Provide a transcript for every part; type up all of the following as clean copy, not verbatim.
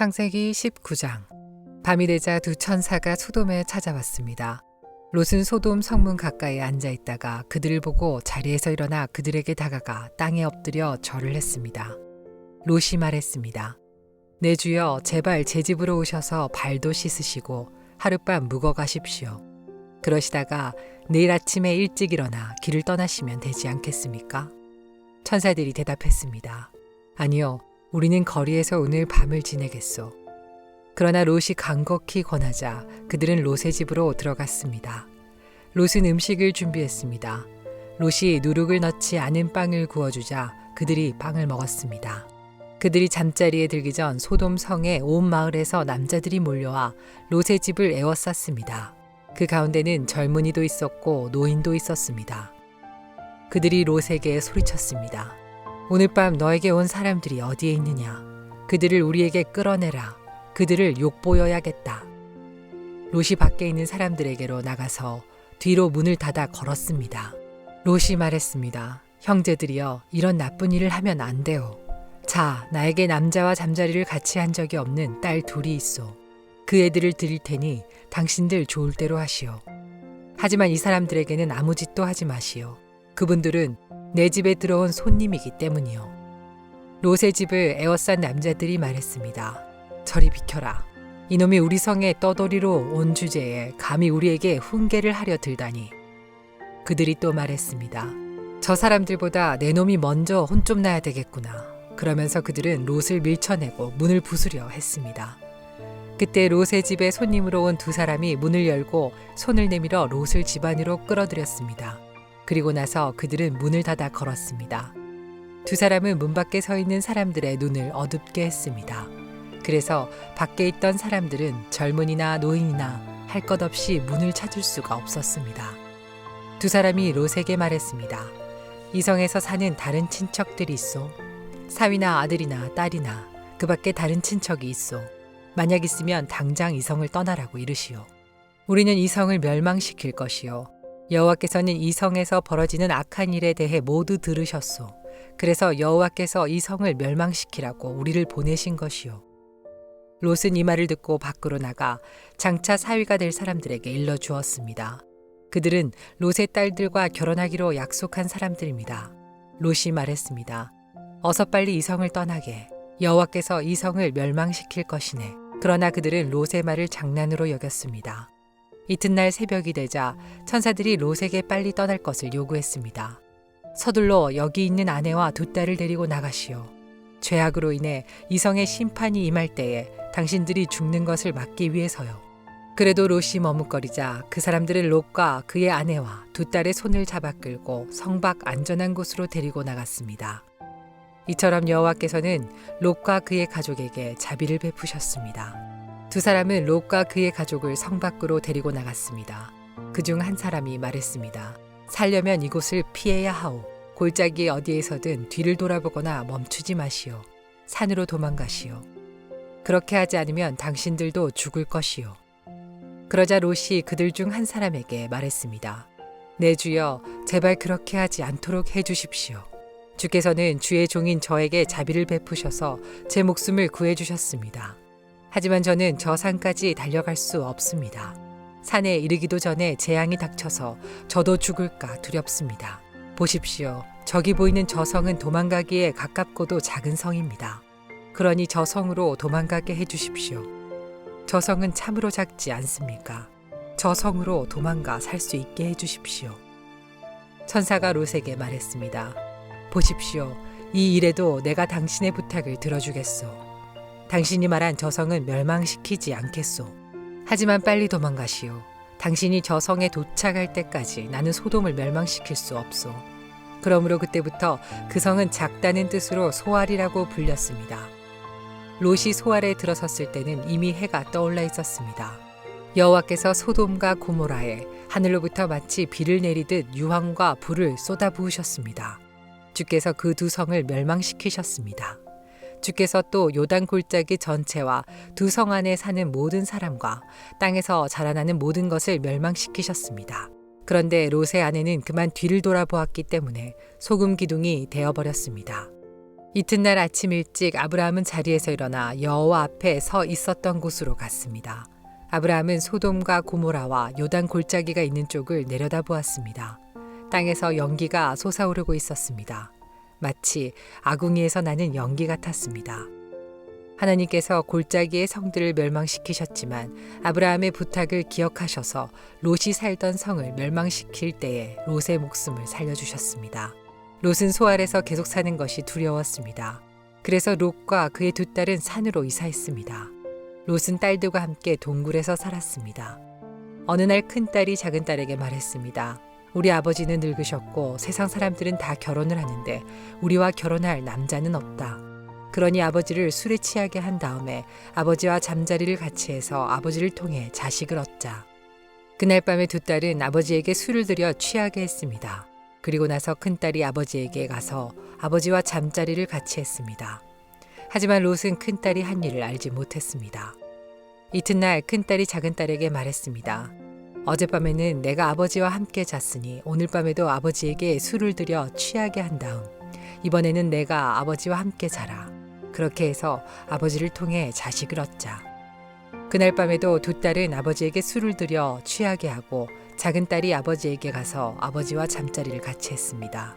창세기 19장. 밤이 되자 두 천사가 소돔에 찾아왔습니다. 롯은 소돔 성문 가까이 앉아 있다가 그들을 보고 자리에서 일어나 그들에게 다가가 땅에 엎드려 절을 했습니다. 롯이 말했습니다. 내 주여, 제발 제 집으로 오셔서 발도 씻으시고 하룻밤 묵어 가십시오. 그러시다가 내일 아침에 일찍 일어나 길을 떠나시면 되지 않겠습니까? 천사들이 대답했습니다. 아니요, 우리는 거리에서 오늘 밤을 지내겠소. 그러나 롯이 간곡히 권하자 그들은 롯의 집으로 들어갔습니다. 롯은 음식을 준비했습니다. 롯이 누룩을 넣지 않은 빵을 구워주자 그들이 빵을 먹었습니다. 그들이 잠자리에 들기 전 소돔 성의 온 마을에서 남자들이 몰려와 롯의 집을 에워쌌습니다. 그 가운데는 젊은이도 있었고 노인도 있었습니다. 그들이 롯에게 소리쳤습니다. 오늘 밤 너에게 온 사람들이 어디에 있느냐? 그들을 우리에게 끌어내라. 그들을 욕보여야겠다. 롯이 밖에 있는 사람들에게로 나가서 뒤로 문을 닫아 걸었습니다. 롯이 말했습니다. 형제들이여, 이런 나쁜 일을 하면 안 돼요. 자, 나에게 남자와 잠자리를 같이 한 적이 없는 딸 둘이 있소. 그 애들을 드릴 테니 당신들 좋을 대로 하시오. 하지만 이 사람들에게는 아무 짓도 하지 마시오. 그분들은 내 집에 들어온 손님이기 때문이요. 롯의 집을 에워싼 남자들이 말했습니다. 저리 비켜라. 이놈이 우리 성에 떠돌이로 온 주제에 감히 우리에게 훈계를 하려 들다니. 그들이 또 말했습니다. 저 사람들보다 내 놈이 먼저 혼 좀 나야 되겠구나. 그러면서 그들은 롯을 밀쳐내고 문을 부수려 했습니다. 그때 롯의 집에 손님으로 온 두 사람이 문을 열고 손을 내밀어 롯을 집 안으로 끌어들였습니다. 그리고 나서 그들은 문을 닫아 걸었습니다. 두 사람은 문 밖에 서 있는 사람들의 눈을 어둡게 했습니다. 그래서 밖에 있던 사람들은 젊은이나 노인이나 할 것 없이 문을 찾을 수가 없었습니다. 두 사람이 롯에게 말했습니다. 이 성에서 사는 다른 친척들이 있소. 사위나 아들이나 딸이나 그 밖에 다른 친척이 있소. 만약 있으면 당장 이 성을 떠나라고 이르시오. 우리는 이 성을 멸망시킬 것이요. 여호와께서는 이 성에서 벌어지는 악한 일에 대해 모두 들으셨소. 그래서 여호와께서 이 성을 멸망시키라고 우리를 보내신 것이요. 롯은 이 말을 듣고 밖으로 나가 장차 사위가 될 사람들에게 일러주었습니다. 그들은 롯의 딸들과 결혼하기로 약속한 사람들입니다. 롯이 말했습니다. 어서 빨리 이 성을 떠나게. 여호와께서 이 성을 멸망시킬 것이네. 그러나 그들은 롯의 말을 장난으로 여겼습니다. 이튿날 새벽이 되자 천사들이 롯에게 빨리 떠날 것을 요구했습니다. 서둘러 여기 있는 아내와 두 딸을 데리고 나가시오. 죄악으로 인해 이 성에 심판이 임할 때에 당신들이 죽는 것을 막기 위해서요. 그래도 롯이 머뭇거리자 그 사람들은 롯과 그의 아내와 두 딸의 손을 잡아 끌고 성 밖 안전한 곳으로 데리고 나갔습니다. 이처럼 여호와께서는 롯과 그의 가족에게 자비를 베푸셨습니다. 두 사람은 롯과 그의 가족을 성 밖으로 데리고 나갔습니다. 그중 한 사람이 말했습니다. 살려면 이곳을 피해야 하오. 골짜기 어디에서든 뒤를 돌아보거나 멈추지 마시오. 산으로 도망가시오. 그렇게 하지 않으면 당신들도 죽을 것이오. 그러자 롯이 그들 중 한 사람에게 말했습니다. 내 주여, 제발 그렇게 하지 않도록 해주십시오. 주께서는 주의 종인 저에게 자비를 베푸셔서 제 목숨을 구해주셨습니다. 하지만 저는 저 산까지 달려갈 수 없습니다. 산에 이르기도 전에 재앙이 닥쳐서 저도 죽을까 두렵습니다. 보십시오. 저기 보이는 저 성은 도망가기에 가깝고도 작은 성입니다. 그러니 저 성으로 도망가게 해주십시오. 저 성은 참으로 작지 않습니까? 저 성으로 도망가 살 수 있게 해주십시오. 천사가 롯에게 말했습니다. 보십시오. 이 일에도 내가 당신의 부탁을 들어주겠소. 당신이 말한 저 성은 멸망시키지 않겠소. 하지만 빨리 도망가시오. 당신이 저 성에 도착할 때까지 나는 소돔을 멸망시킬 수 없소. 그러므로 그때부터 그 성은 작다는 뜻으로 소알이라고 불렸습니다. 롯이 소알에 들어섰을 때는 이미 해가 떠올라 있었습니다. 여호와께서 소돔과 고모라에 하늘로부터 마치 비를 내리듯 유황과 불을 쏟아부으셨습니다. 주께서 그 두 성을 멸망시키셨습니다. 주께서 또 요단 골짜기 전체와 두 성 안에 사는 모든 사람과 땅에서 자라나는 모든 것을 멸망시키셨습니다. 그런데 롯의 아내는 그만 뒤를 돌아보았기 때문에 소금 기둥이 되어버렸습니다. 이튿날 아침 일찍 아브라함은 자리에서 일어나 여호와 앞에 서 있었던 곳으로 갔습니다. 아브라함은 소돔과 고모라와 요단 골짜기가 있는 쪽을 내려다보았습니다. 땅에서 연기가 솟아오르고 있었습니다. 마치 아궁이에서 나는 연기 같았습니다. 하나님께서 골짜기의 성들을 멸망시키셨지만 아브라함의 부탁을 기억하셔서 롯이 살던 성을 멸망시킬 때에 롯의 목숨을 살려주셨습니다. 롯은 소 아래서 계속 사는 것이 두려웠습니다. 그래서 롯과 그의 두 딸은 산으로 이사했습니다. 롯은 딸들과 함께 동굴에서 살았습니다. 어느 날 큰딸이 작은딸에게 말했습니다. 우리 아버지는 늙으셨고 세상 사람들은 다 결혼을 하는데 우리와 결혼할 남자는 없다. 그러니 아버지를 술에 취하게 한 다음에 아버지와 잠자리를 같이 해서 아버지를 통해 자식을 얻자. 그날 밤에 두 딸은 아버지에게 술을 들여 취하게 했습니다. 그리고 나서 큰딸이 아버지에게 가서 아버지와 잠자리를 같이 했습니다. 하지만 롯은 큰딸이 한 일을 알지 못했습니다. 이튿날 큰딸이 작은딸에게 말했습니다. 어젯밤에는 내가 아버지와 함께 잤으니 오늘 밤에도 아버지에게 술을 들여 취하게 한 다음 이번에는 내가 아버지와 함께 자라. 그렇게 해서 아버지를 통해 자식을 얻자. 그날 밤에도 두 딸은 아버지에게 술을 들여 취하게 하고 작은 딸이 아버지에게 가서 아버지와 잠자리를 같이 했습니다.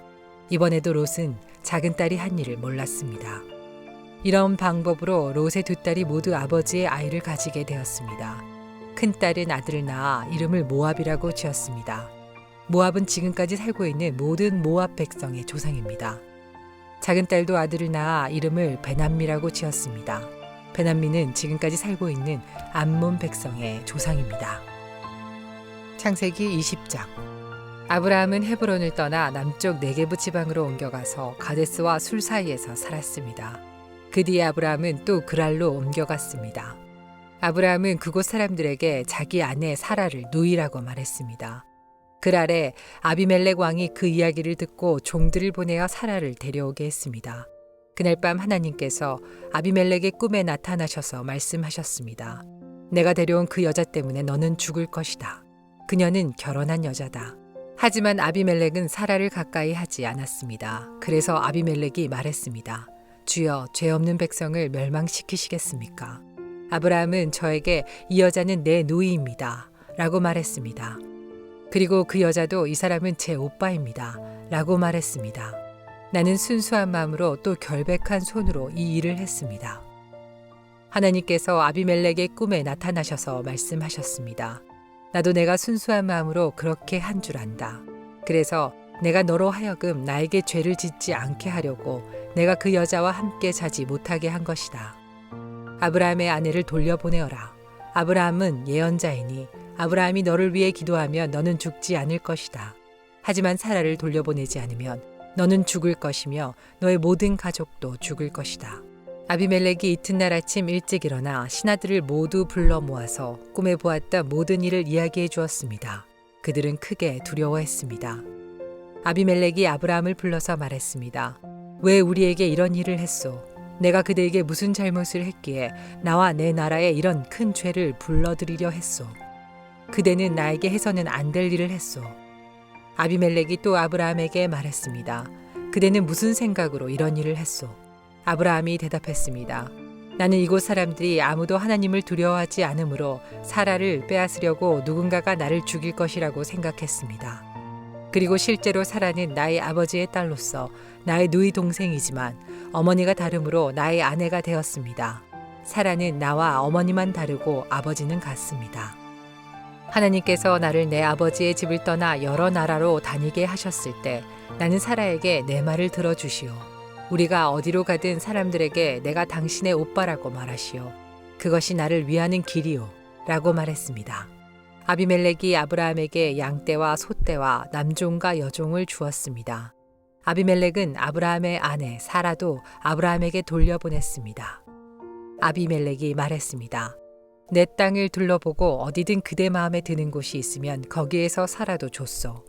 이번에도 롯은 작은 딸이 한 일을 몰랐습니다. 이런 방법으로 롯의 두 딸이 모두 아버지의 아이를 가지게 되었습니다. 큰 딸은 아들을 낳아 이름을 모압이라고 지었습니다. 모압은 지금까지 살고 있는 모든 모압 백성의 조상입니다. 작은 딸도 아들을 낳아 이름을 베남미라고 지었습니다. 베남미는 지금까지 살고 있는 암몬 백성의 조상입니다. 창세기 20장. 아브라함은 헤브론을 떠나 남쪽 네게부 지방으로 옮겨가서 가데스와 술 사이에서 살았습니다. 그 뒤에 아브라함은 또 그랄로 옮겨갔습니다. 아브라함은 그곳 사람들에게 자기 아내 사라를 누이라고 말했습니다. 그랄에 아비멜렉 왕이 그 이야기를 듣고 종들을 보내어 사라를 데려오게 했습니다. 그날 밤 하나님께서 아비멜렉의 꿈에 나타나셔서 말씀하셨습니다. 내가 데려온 그 여자 때문에 너는 죽을 것이다. 그녀는 결혼한 여자다. 하지만 아비멜렉은 사라를 가까이 하지 않았습니다. 그래서 아비멜렉이 말했습니다. 주여, 죄 없는 백성을 멸망시키시겠습니까? 아브라함은 저에게 이 여자는 내 누이입니다. 라고 말했습니다. 그리고 그 여자도 이 사람은 제 오빠입니다. 라고 말했습니다. 나는 순수한 마음으로 또 결백한 손으로 이 일을 했습니다. 하나님께서 아비멜렉의 꿈에 나타나셔서 말씀하셨습니다. 나도 내가 순수한 마음으로 그렇게 한 줄 안다. 그래서 내가 너로 하여금 나에게 죄를 짓지 않게 하려고 내가 그 여자와 함께 자지 못하게 한 것이다. 아브라함의 아내를 돌려보내어라. 아브라함은 예언자이니 아브라함이 너를 위해 기도하면 너는 죽지 않을 것이다. 하지만 사라를 돌려보내지 않으면 너는 죽을 것이며 너의 모든 가족도 죽을 것이다. 아비멜렉이 이튿날 아침 일찍 일어나 신하들을 모두 불러 모아서 꿈에 보았던 모든 일을 이야기해 주었습니다. 그들은 크게 두려워했습니다. 아비멜렉이 아브라함을 불러서 말했습니다. 왜 우리에게 이런 일을 했소? 내가 그대에게 무슨 잘못을 했기에 나와 내 나라에 이런 큰 죄를 불러들이려 했소? 그대는 나에게 해서는 안 될 일을 했소. 아비멜렉이 또 아브라함에게 말했습니다. 그대는 무슨 생각으로 이런 일을 했소? 아브라함이 대답했습니다. 나는 이곳 사람들이 아무도 하나님을 두려워하지 않으므로 사라를 빼앗으려고 누군가가 나를 죽일 것이라고 생각했습니다. 그리고 실제로 사라는 나의 아버지의 딸로서 나의 누이 동생이지만 어머니가 다르므로 나의 아내가 되었습니다. 사라는 나와 어머니만 다르고 아버지는 같습니다. 하나님께서 나를 내 아버지의 집을 떠나 여러 나라로 다니게 하셨을 때 나는 사라에게 내 말을 들어주시오. 우리가 어디로 가든 사람들에게 내가 당신의 오빠라고 말하시오. 그것이 나를 위하는 길이오. 라고 말했습니다. 아비멜렉이 아브라함에게 양떼와 소떼와 남종과 여종을 주었습니다. 아비멜렉은 아브라함의 아내 사라도 아브라함에게 돌려보냈습니다. 아비멜렉이 말했습니다. 내 땅을 둘러보고 어디든 그대 마음에 드는 곳이 있으면 거기에서 살아도 좋소.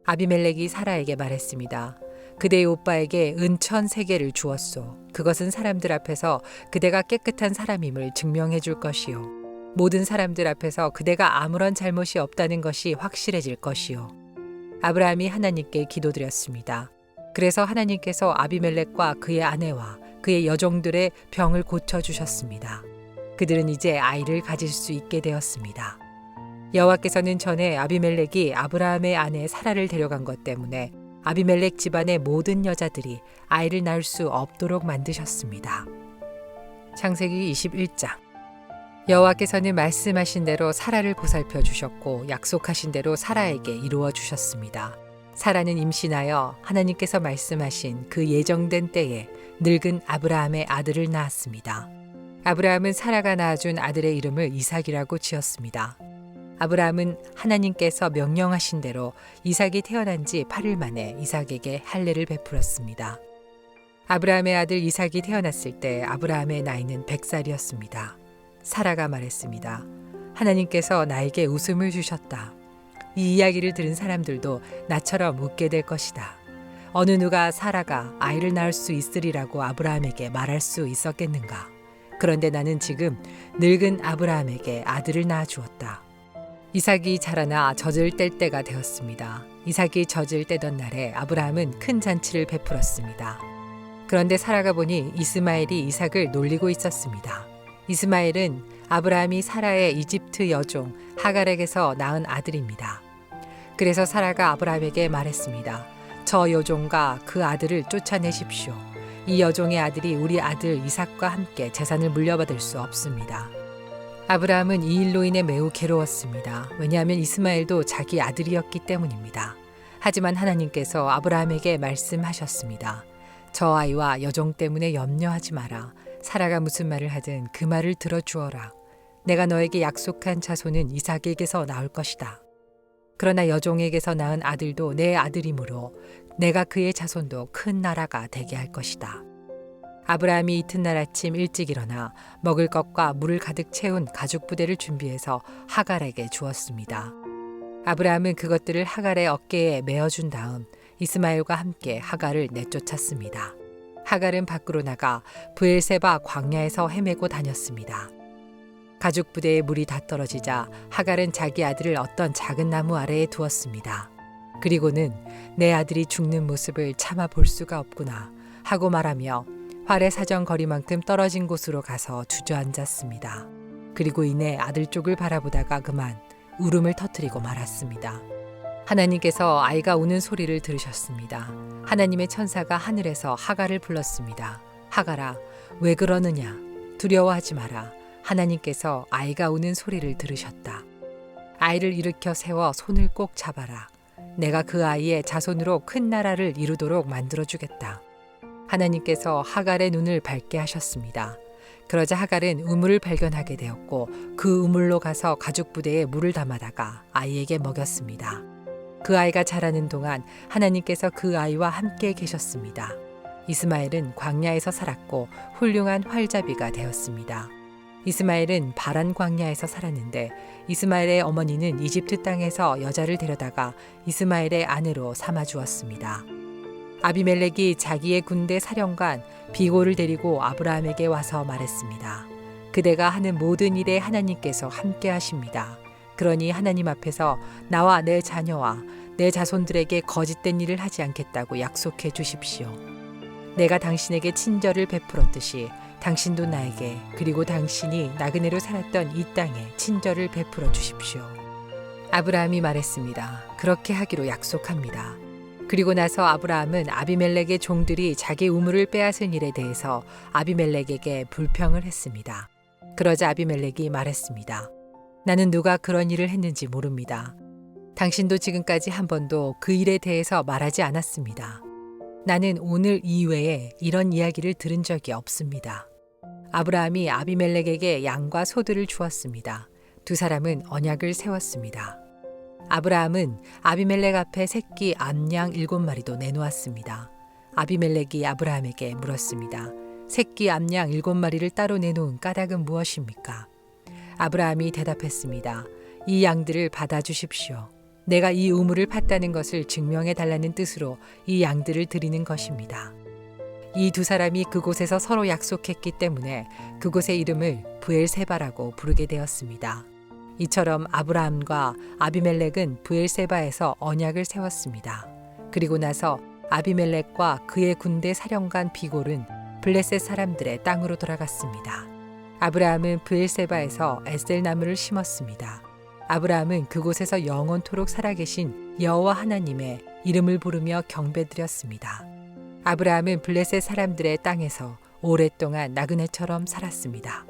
아비멜렉이 사라에게 말했습니다. 그대의 오빠에게 은 1,000세겔을 주었소. 그것은 사람들 앞에서 그대가 깨끗한 사람임을 증명해 줄 것이요. 모든 사람들 앞에서 그대가 아무런 잘못이 없다는 것이 확실해질 것이요. 아브라함이 하나님께 기도드렸습니다. 그래서 하나님께서 아비멜렉과 그의 아내와 그의 여종들의 병을 고쳐주셨습니다. 그들은 이제 아이를 가질 수 있게 되었습니다. 여호와께서는 전에 아비멜렉이 아브라함의 아내 사라를 데려간 것 때문에 아비멜렉 집안의 모든 여자들이 아이를 낳을 수 없도록 만드셨습니다. 창세기 21장. 여호와께서는 말씀하신 대로 사라를 보살펴 주셨고 약속하신 대로 사라에게 이루어 주셨습니다. 사라는 임신하여 하나님께서 말씀하신 그 예정된 때에 늙은 아브라함의 아들을 낳았습니다. 아브라함은 사라가 낳아준 아들의 이름을 이삭이라고 지었습니다. 아브라함은 하나님께서 명령하신 대로 이삭이 태어난 지 8일 만에 이삭에게 할례를 베풀었습니다. 아브라함의 아들 이삭이 태어났을 때 아브라함의 나이는 100살이었습니다. 사라가 말했습니다. 하나님께서 나에게 웃음을 주셨다. 이 이야기를 들은 사람들도 나처럼 웃게 될 것이다. 어느 누가 사라가 아이를 낳을 수 있으리라고 아브라함에게 말할 수 있었겠는가? 그런데 나는 지금 늙은 아브라함에게 아들을 낳아 주었다. 이삭이 자라나 젖을 뗄 때가 되었습니다. 이삭이 젖을 떼던 날에 아브라함은 큰 잔치를 베풀었습니다. 그런데 사라가 보니 이스마엘이 이삭을 놀리고 있었습니다. 이스마엘은 아브라함이 사라의 이집트 여종 하갈에게서 낳은 아들입니다. 그래서 사라가 아브라함에게 말했습니다. 저 여종과 그 아들을 쫓아내십시오. 이 여종의 아들이 우리 아들 이삭과 함께 재산을 물려받을 수 없습니다. 아브라함은 이 일로 인해 매우 괴로웠습니다. 왜냐하면 이스마엘도 자기 아들이었기 때문입니다. 하지만 하나님께서 아브라함에게 말씀하셨습니다. 저 아이와 여종 때문에 염려하지 마라. 사라가 무슨 말을 하든 그 말을 들어주어라. 내가 너에게 약속한 자손은 이삭에게서 나올 것이다. 그러나 여종에게서 낳은 아들도 내 아들이므로 내가 그의 자손도 큰 나라가 되게 할 것이다. 아브라함이 이튿날 아침 일찍 일어나 먹을 것과 물을 가득 채운 가죽 부대를 준비해서 하갈에게 주었습니다. 아브라함은 그것들을 하갈의 어깨에 메어준 다음 이스마엘과 함께 하갈을 내쫓았습니다. 하갈은 밖으로 나가 브엘세바 광야에서 헤매고 다녔습니다. 가죽 부대에 물이 다 떨어지자 하갈은 자기 아들을 어떤 작은 나무 아래에 두었습니다. 그리고는 내 아들이 죽는 모습을 참아 볼 수가 없구나 하고 말하며 활의 사정거리만큼 떨어진 곳으로 가서 주저앉았습니다. 그리고 이내 아들 쪽을 바라보다가 그만 울음을 터뜨리고 말았습니다. 하나님께서 아이가 우는 소리를 들으셨습니다. 하나님의 천사가 하늘에서 하갈을 불렀습니다. 하갈아, 왜 그러느냐? 두려워하지 마라. 하나님께서 아이가 우는 소리를 들으셨다. 아이를 일으켜 세워 손을 꼭 잡아라. 내가 그 아이의 자손으로 큰 나라를 이루도록 만들어주겠다. 하나님께서 하갈의 눈을 밝게 하셨습니다. 그러자 하갈은 우물을 발견하게 되었고 그 우물로 가서 가죽 부대에 물을 담아다가 아이에게 먹였습니다. 그 아이가 자라는 동안 하나님께서 그 아이와 함께 계셨습니다. 이스마엘은 광야에서 살았고 훌륭한 활잡이가 되었습니다. 이스마엘은 바란 광야에서 살았는데 이스마엘의 어머니는 이집트 땅에서 여자를 데려다가 이스마엘의 아내로 삼아 주었습니다. 아비멜렉이 자기의 군대 사령관 비골을 데리고 아브라함에게 와서 말했습니다. 그대가 하는 모든 일에 하나님께서 함께 하십니다. 그러니 하나님 앞에서 나와 내 자녀와 내 자손들에게 거짓된 일을 하지 않겠다고 약속해 주십시오. 내가 당신에게 친절을 베풀었듯이 당신도 나에게 그리고 당신이 나그네로 살았던 이 땅에 친절을 베풀어 주십시오. 아브라함이 말했습니다. 그렇게 하기로 약속합니다. 그리고 나서 아브라함은 아비멜렉의 종들이 자기 우물을 빼앗은 일에 대해서 아비멜렉에게 불평을 했습니다. 그러자 아비멜렉이 말했습니다. 나는 누가 그런 일을 했는지 모릅니다. 당신도 지금까지 한 번도 그 일에 대해서 말하지 않았습니다. 나는 오늘 이외에 이런 이야기를 들은 적이 없습니다. 아브라함이 아비멜렉에게 양과 소들을 주었습니다. 두 사람은 언약을 세웠습니다. 아브라함은 아비멜렉 앞에 새끼 암양 7마리도 내놓았습니다. 아비멜렉이 아브라함에게 물었습니다. 새끼 암양 7마리를 따로 내놓은 까닭은 무엇입니까? 아브라함이 대답했습니다. 이 양들을 받아주십시오. 내가 이 우물을 팠다는 것을 증명해 달라는 뜻으로 이 양들을 드리는 것입니다. 이 두 사람이 그곳에서 서로 약속했기 때문에 그곳의 이름을 브엘세바라고 부르게 되었습니다. 이처럼 아브라함과 아비멜렉은 브엘세바에서 언약을 세웠습니다. 그리고 나서 아비멜렉과 그의 군대 사령관 비골은 블레셋 사람들의 땅으로 돌아갔습니다. 아브라함은 브엘세바에서 에셀 나무를 심었습니다. 아브라함은 그곳에서 영원토록 살아계신 여호와 하나님의 이름을 부르며 경배드렸습니다. 아브라함은 블레셋 사람들의 땅에서 오랫동안 나그네처럼 살았습니다.